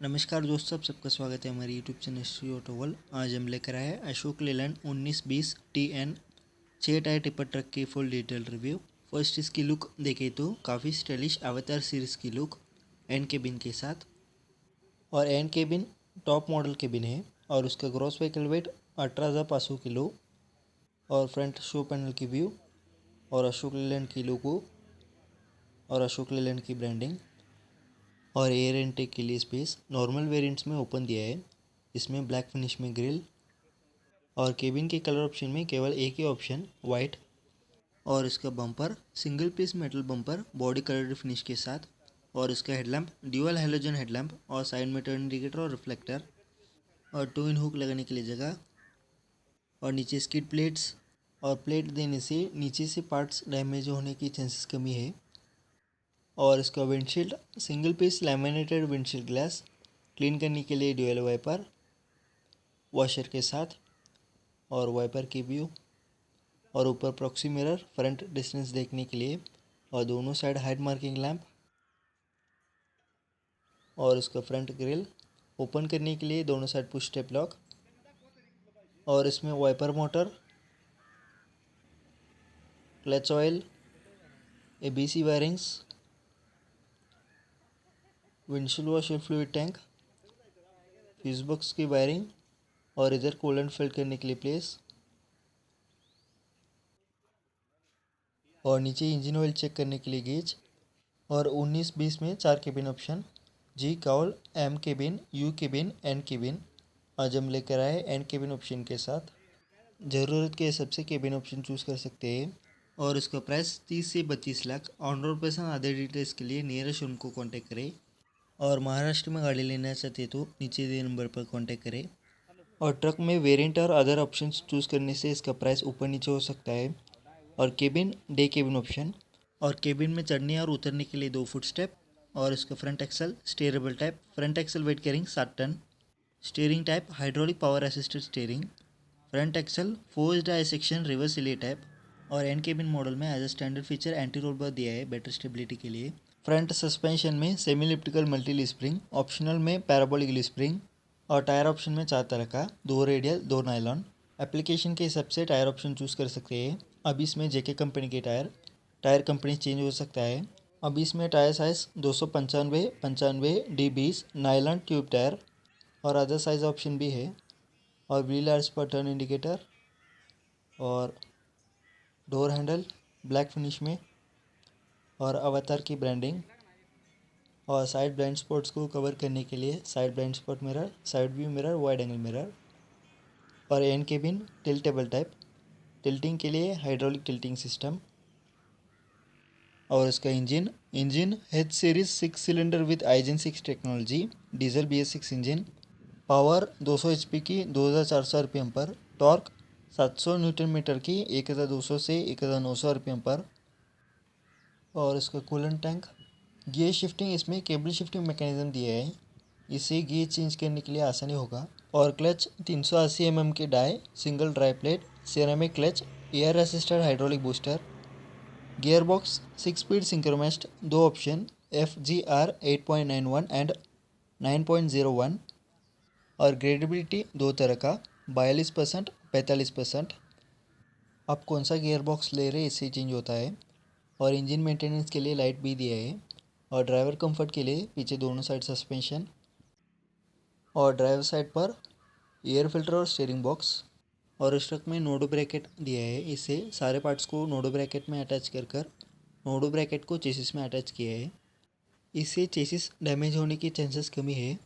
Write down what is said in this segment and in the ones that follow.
नमस्कार दोस्तों, सबका स्वागत है हमारे YouTube channel Shri auto world. आज हम लेकर आए हैं Ashok Leyland 1920 TN 6 tyre tipper truck की फुल डिटेल रिव्यू। फर्स्ट इसकी लुक देखें तो काफ़ी स्टाइलिश अवतार सीरीज़ की लुक एंड केबिन के साथ, और and cabin top model cabin है और उसका ग्रॉस व्हीकल वेट 18,500 किलो, और फ्रंट शो पैनल की व्यू और अशोक लेलैंड की लोगो और अशोक लेलैंड की ब्रांडिंग, और एयर इनटेक के लिए स्पेस नॉर्मल वेरिएंट्स में ओपन दिया है। इसमें ब्लैक फिनिश में ग्रिल, और केबिन के कलर ऑप्शन में केवल एक ही ऑप्शन वाइट, और इसका bumper single piece metal bumper body colour finish के साथ, और इसका हेडलैम्प ड्यूअल हैलोजन हेडलैम्प और साइड में टर्न इंडिकेटर और रिफ्लेक्टर, और 2 इन हुक लगाने के लिए जगह, और नीचे स्किड प्लेट्स, और प्लेट देने से नीचे से पार्ट्स डैमेज होने की चांसेस कमी है। और इसका windshield single piece laminated windshield glass clean करने के लिए ड्यूअल वाइपर वॉशर के साथ, और वाइपर की व्यू, और ऊपर प्रॉक्सी मिरर फ्रंट डिस्टेंस देखने के लिए, और दोनों साइड हाइट मार्किंग लैंप, और इसका फ्रंट ग्रिल ओपन करने के लिए दोनों साइड पुश स्टेप लॉक, और इसमें wiper motor, clutch oil, ABC wirings, windshield washer fluid tank, fuse box की वायरिंग, और इधर कूलेंट फिल करने के लिए प्लेस, और नीचे इंजन ऑयल चेक करने के लिए गेज, और 19-20 में 4 cabin option G cowl, M cabin, U cabin, N cabin. आज हम लेकर आए एन केबिन ऑप्शन के साथ। ज़रूरत के हिसाब से केबिन ऑप्शन चूज़ कर सकते हैं, और इसका प्राइस 30 से 32 लाख। ऑन रोड पर्सन आधे डिटेल्स के लिए नियरेस्ट शोरूम को कांटेक्ट करें, और महाराष्ट्र में गाड़ी लेना चाहते तो नीचे दिए नंबर पर कांटेक्ट करें। और ट्रक में वेरिएंट और अदर ऑप्शंस चूज़ करने से इसका प्राइस ऊपर नीचे हो सकता है। और केबिन डे केबिन ऑप्शन, और केबिन में चढ़ने और उतरने के लिए 2 फुट स्टेप, और इसका front axle steerable type, front axle weight carrying 7 tonne, steering type hydraulic power assisted steering, front axle forced I section reverse Elliott type, और एंड केबिन मॉडल में as a standard feature anti roll bar दिया है better stability के लिए। Front suspension में semi elliptical multi spring, optional में parabolic spring, और tyre option में 4 तरह का, 2 रेडियल 2 नायलॉन। एप्लीकेशन के हिसाब से टायर ऑप्शन चूज़ कर सकते हैं। अब इसमें जेके कंपनी के टायर कंपनी चेंज हो सकता है। अब इसमें tyre size 295 95 D20 nylon tube tyre, और अदर साइज़ ऑप्शन भी है, और व्हील आर्स पर टर्न इंडिकेटर, और डोर हैंडल ब्लैक फिनिश में, और अवतार की ब्रांडिंग, और साइड ब्लाइंड स्पॉट्स को कवर करने के लिए side blind spot mirror, side view mirror, wide angle mirror, और and cabin tiltable type, tilting के लिए हाइड्रोलिक टिल्टिंग सिस्टम, और इसका engine H series 6 cylinder with eigen 6 technology, diesel BS6 engine, power 200 HP की 2400 RPM पर, torque 700 Newton metre की 1200 से 1900 RPM पर, और इसका कूलेंट टैंक। गियर शिफ्टिंग, इसमें केबल शिफ्टिंग मैकेनिज्म दिया है, इससे गियर चेंज करने के लिए आसानी होगा। और क्लच 380 mm के dia single dry plate ceramic clutch, air assisted hydraulic booster, gear box 6 speed synchromesh, 2 option FGR 8.91 and 9.01, और ग्रेडेबिलिटी 2 तरह का 42% 45%। आप कौन सा गियर बॉक्स ले रहे हैं इससे चेंज होता है। और इंजन मेंटेनेंस के लिए लाइट भी दिया है, और ड्राइवर कंफर्ट के लिए पीछे दोनों साइड सस्पेंशन, और ड्राइवर साइड पर एयर फिल्टर और स्टीयरिंग बॉक्स। और इस ट्रक में नोडो ब्रैकेट दिया है, इससे सारे पार्ट्स को नोडो ब्रैकेट में अटैच कर नोडो ब्रैकेट को चेसिस में अटैच किया है, इससे चेसिस डैमेज होने की चांसेस कमी है।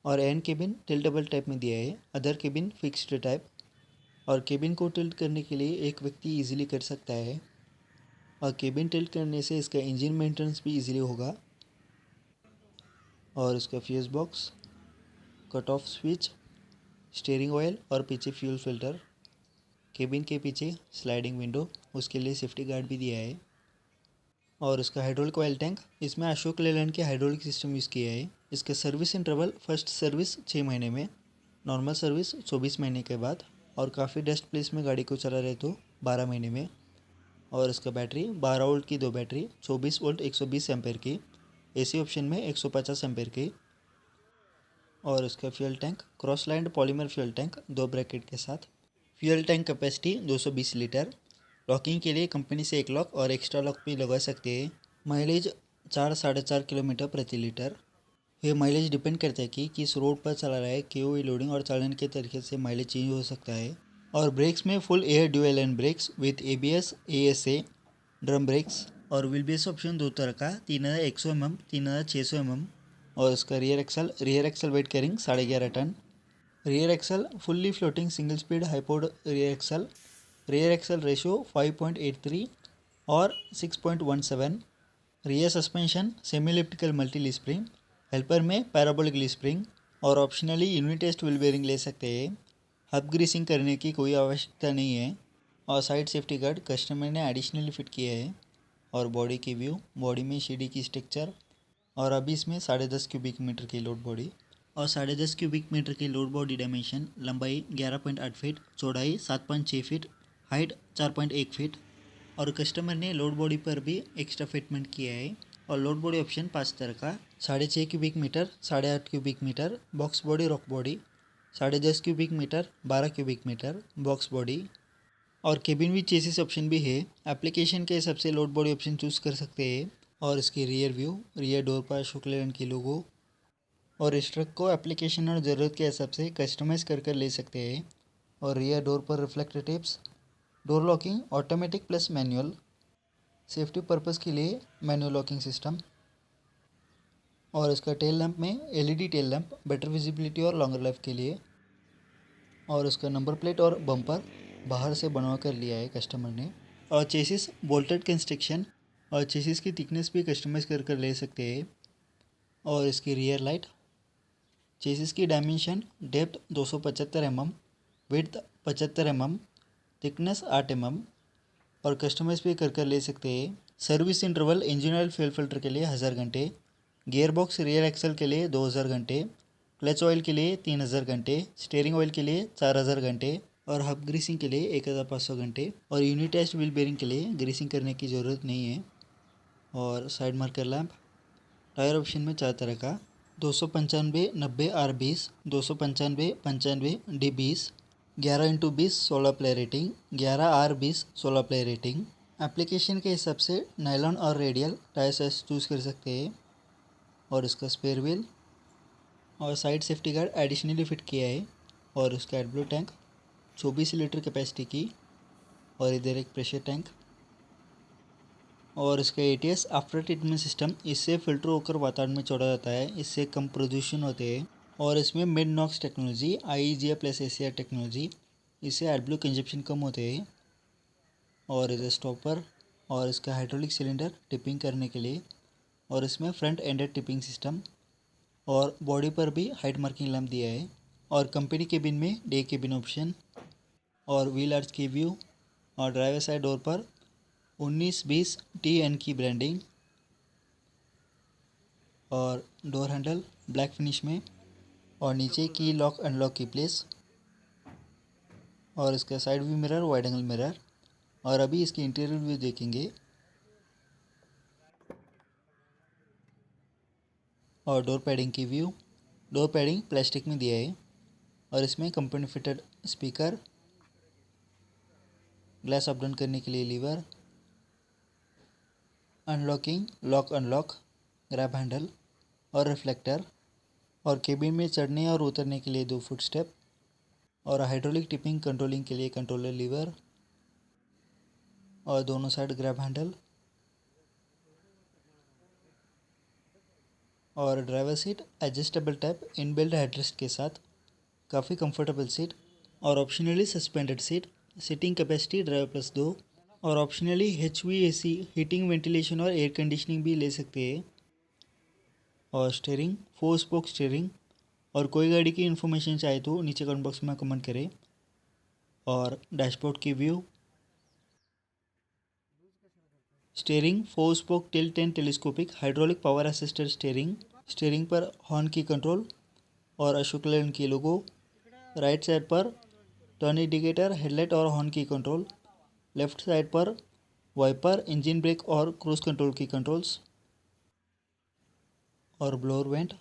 और एंड केबिन टिल्टेबल टाइप में दिया है, अदर केबिन फिक्स्ड टाइप, और केबिन को टिल्ट करने के लिए एक व्यक्ति इजीली कर सकता है, और केबिन टिल्ट करने से इसका इंजन मेंटेनेंस भी इजीली होगा। और इसका fuse box, cut off switch, steering oil, और पीछे फ्यूल फिल्टर। केबिन के पीछे स्लाइडिंग विंडो, उसके लिए सेफ्टी गार्ड भी दिया है। और इसका हाइड्रोलिक ऑयल टैंक, इसमें अशोक लेलैंड के हाइड्रोलिक सिस्टम यूज़ किया है। इसका सर्विस इंटरवल फर्स्ट सर्विस 6 महीने में, नॉर्मल सर्विस 24 महीने के बाद, और काफ़ी डस्ट प्लेस में गाड़ी को चला रहे तो 12 महीने में। और इसका बैटरी 12 वोल्ट की 2 बैटरी, 24 वोल्ट 120 एम्पेयर की, AC ऑप्शन में 150 एम्पेयर की, और इसका fuel tank cross lined polymer fuel tank 2 bracket के साथ। Fuel tank capacity 220 litre. Locking के लिए कंपनी से एक लॉक और एक्स्ट्रा लॉक भी लगा सकते हैं। माइलेज 4-4.5 किलोमीटर प्रति लीटर। ये माइलेज डिपेंड करता है कि किस रोड पर चला रहा है, केओई लोडिंग और चालन के तरीके से माइलेज चेंज हो सकता है। और ब्रेक्स में full air dual and brakes with ABS ASA drum brakes. और व्हील बेस ऑप्शन दो तरह का 3100 mm 3600 mm। और इसका rear axle weight carrying 11.5 tonne. Rear axle fully floating single speed hypoid rear axle ratio 5.83 और 6.17। Rear suspension semi elliptical multi leaf spring, helper में parabolic leaf spring. और optionally unitised wheel bearing ले सकते हैं। Hub greasing करने की कोई आवश्यकता नहीं है। और साइड सेफ्टी गार्ड कस्टमर ने एडिशनली फिट किया है। और बॉडी की व्यू, बॉडी में सीढ़ी की स्ट्रक्चर। और अभी इसमें 10.5 क्यूबिक मीटर की लोड बॉडी और 10.5 क्यूबिक मीटर की लोड बॉडी डायमेंशन। लंबाई 11.8 फीट, चौड़ाई 7.6 फीट, हाइट 4.1 फीट। और कस्टमर ने लोड बॉडी पर भी एक्स्ट्रा फिटमेंट किया है। और लोड बॉडी ऑप्शन 5 तरह का 6.5 cubic metre, 8.5 cubic metre box body rock body, 10.5 cubic metre, 12 cubic metre box body. और केबिन विद चेसिस ऑप्शन भी है। एप्लीकेशन के हिसाब से लोड बॉडी ऑप्शन चूज़ कर सकते हैं। और इसकी रियर व्यू, रियर डोर पर शुक्ल रंग की लोगो। और इस ट्रक को एप्लीकेशन और ज़रूरत के हिसाब से कस्टमाइज़ कर ले सकते हैं। और रियर डोर पर reflector tips, door locking automatic plus manual, safety purpose के लिए मैनुअल लॉकिंग सिस्टम। और इसका टेल लैंप में LED tail lamp better visibility और लॉन्गर लाइफ के लिए। और उसका नंबर प्लेट और बम्पर बाहर से बनवा कर लिया है कस्टमर ने। और चेसिस बोल्टेड कंस्ट्रक्शन और चेसिस की थिकनेस भी कस्टमाइज़ कर ले सकते हैं। और इसकी रियर लाइट, चेसिस की dimension depth 275 mm, width 75 mm, thickness 8 mm। और कस्टमाइज भी कर ले सकते हैं। Service interval engine oil fuel filter के लिए 1000 घंटे, गियर बॉक्स रियर एक्सल के लिए 2000 घंटे, क्लच ऑयल के लिए 3000 घंटे, स्टीयरिंग ऑयल के लिए 4000 घंटे। और हब ग्रीसिंग के लिए 1500 घंटे। और यूनिट टेस्ट व्हील बेयरिंग के लिए ग्रीसिंग करने की ज़रूरत नहीं है। और side marker lamp, tyre option में 4 तरह का 295 90 R20, 295 95 D20, 11x20 16 play rating, 11R20 16 play rating. Application के हिसाब से नायलॉन और रेडियल टायर साइज चूज़ कर सकते हैं। और इसका स्पेयर व्हील और side safety guard additionally fit किया है। और उसका एडब्लू टैंक 24 लीटर कैपेसिटी की। और इधर एक प्रेशर टैंक। और इसका ATS आफ्टर ट्रीटमेंट सिस्टम, इससे फिल्टर होकर वातावरण में छोड़ा जाता है, इससे कम प्रदूषण होते हैं। और इसमें मिड नॉक्स टेक्नोलॉजी IEGA प्लस ACR टेक्नोलॉजी, इससे एडब्लू कंजप्शन कम होते हैं। और इधर स्टॉपर और इसका हाइड्रोलिक सिलेंडर टिपिंग करने के लिए। और इसमें फ्रंट एंडेड टिपिंग सिस्टम। और बॉडी पर भी हाइट मार्किंग लैंप दिया है। और कंपनी केबिन में डे केबिन ऑप्शन। और व्हील आर्च की व्यू। और ड्राइवर साइड डोर पर 1920 TN की ब्रांडिंग। और डोर हैंडल ब्लैक फिनिश में। और नीचे की लॉक अनलॉक की प्लेस। और इसका side view mirror, wide angle mirror. और अभी इसकी इंटीरियर व्यू देखेंगे। और डोर पैडिंग की व्यू, डोर पैडिंग प्लास्टिक में दिया है। और इसमें company fitted speaker, glass up down करने के लिए lever, unlocking lock unlock, grab handle और रिफ्लेक्टर। और केबिन में चढ़ने और उतरने के लिए 2 फुट स्टेप। और हाइड्रोलिक टिपिंग कंट्रोलिंग के लिए कंट्रोलर लीवर। और दोनों साइड ग्रैब हैंडल। और driver seat adjustable type inbuilt headrest के साथ, काफ़ी कंफर्टेबल सीट। और optionally suspended seat, seating capacity driver plus 2। और ऑप्शनली HVAC हीटिंग वेंटिलेशन और एयर कंडीशनिंग भी ले सकते हैं। और स्टीयरिंग 4 स्पोक स्टीयरिंग। और कोई गाड़ी की इन्फॉर्मेशन चाहे तो नीचे कमेंट बॉक्स में कमेंट करें। और डैशबोर्ड की view, steering 4 spoke tilt and telescopic hydraulic power assisted steering. Steering पर हॉर्न की कंट्रोल और अशोक लेलैंड की लोगो। राइट साइड पर टर्न इंडिकेटर, हेडलाइट और हॉर्न की कंट्रोल। लेफ्ट साइड पर वाइपर, इंजन ब्रेक और क्रूज कंट्रोल की कंट्रोल्स। और ब्लोअर वेंट।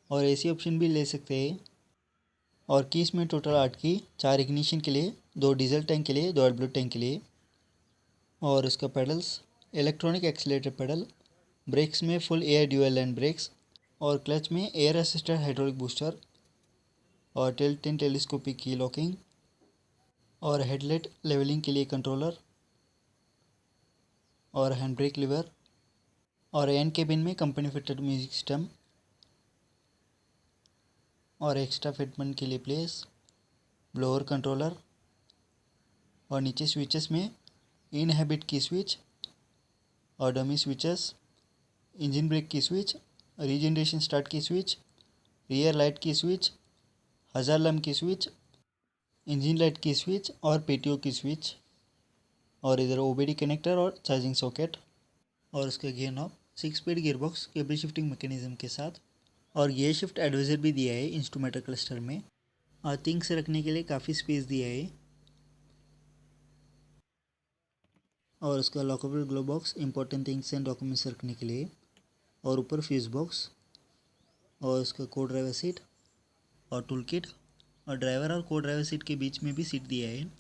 और एसी ऑप्शन भी ले सकते हैं। और की इसमें टोटल 8 की, 4 इग्निशन के लिए, 2 डीजल टैंक के लिए, 2 एडब्ल्यू टैंक के लिए। और इसका pedals electronic accelerator pedal, brakes में full air dual land brakes, और क्लच में एयर असिस्टेड हाइड्रोलिक बूस्टर, और टिल्ट एंड टेलीस्कोपिक की लॉकिंग, और हेडलाइट लेवलिंग के लिए कंट्रोलर, और हैंड ब्रेक लीवर, और एन केबिन में कंपनी फिटेड म्यूजिक सिस्टम, और एक्स्ट्रा फिटमेंट के लिए प्लेस, ब्लोअर कंट्रोलर, और नीचे स्विचेस में इन हैबिट की स्विच, और डमी स्विचेस, इंजन ब्रेक की स्विच, रीजनरेशन स्टार्ट की स्विच, रियर लाइट की स्विच, हज़ार लैम्प की स्विच, इंजन लाइट की स्विच, और पीटीओ की स्विच, और इधर ओबीडी कनेक्टर और चार्जिंग सॉकेट। और उसका gear knob 6 speed gear box cable shifting mechanism के साथ, और गियर शिफ्ट एडवाइजर भी दिया है इंस्ट्रूमेंटर क्लस्टर में, और थिंग्स रखने के लिए काफ़ी स्पेस दिया है। और उसका lockable glove box important things and documents रखने के लिए, और ऊपर फ्यूज़ बॉक्स, और उसका को ड्राइवर सीट और टूल किट, और ड्राइवर और को ड्राइवर सीट के बीच में भी सीट दिया है।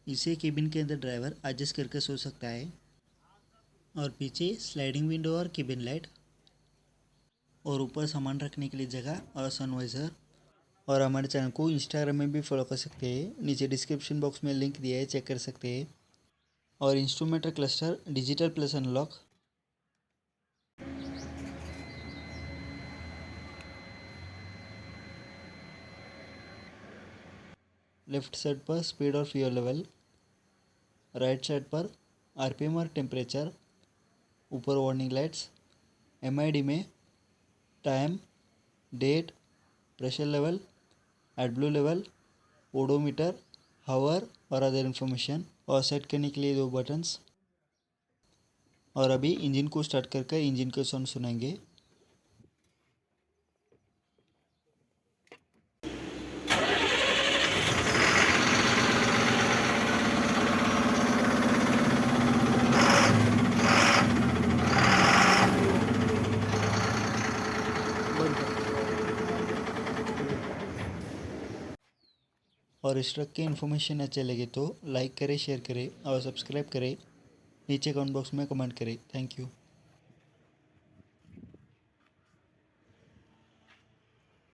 इसे केबिन के अंदर ड्राइवर एडजस्ट करके सो सकता है। और पीछे स्लाइडिंग विंडो और केबिन लाइट, और ऊपर सामान रखने के लिए जगह और सनवाइज़र। और हमारे चैनल को इंस्टाग्राम में भी फॉलो कर सकते हैं, नीचे डिस्क्रिप्शन बॉक्स में लिंक दिया है, चेक कर सकते हैं। और instrument cluster digital plus analogue. Left side पर स्पीड और फ्यूल लेवल, राइट साइड पर आरपीएम और टेम्परेचर, ऊपर वार्निंग लाइट्स, एमआईडी में time, date, pressure level, AdBlue level, odometer, hour और अदर इन्फॉर्मेशन। और सेट करने के लिए 2 बटन्स। और अभी इंजन को स्टार्ट करके इंजन का साउंड सुनेंगे। और इस ट्रक के इन्फॉर्मेशन अच्छे लगे तो लाइक करें, शेयर करें और सब्सक्राइब करें। नीचे कमेंट बॉक्स में कमेंट करें। Thank you.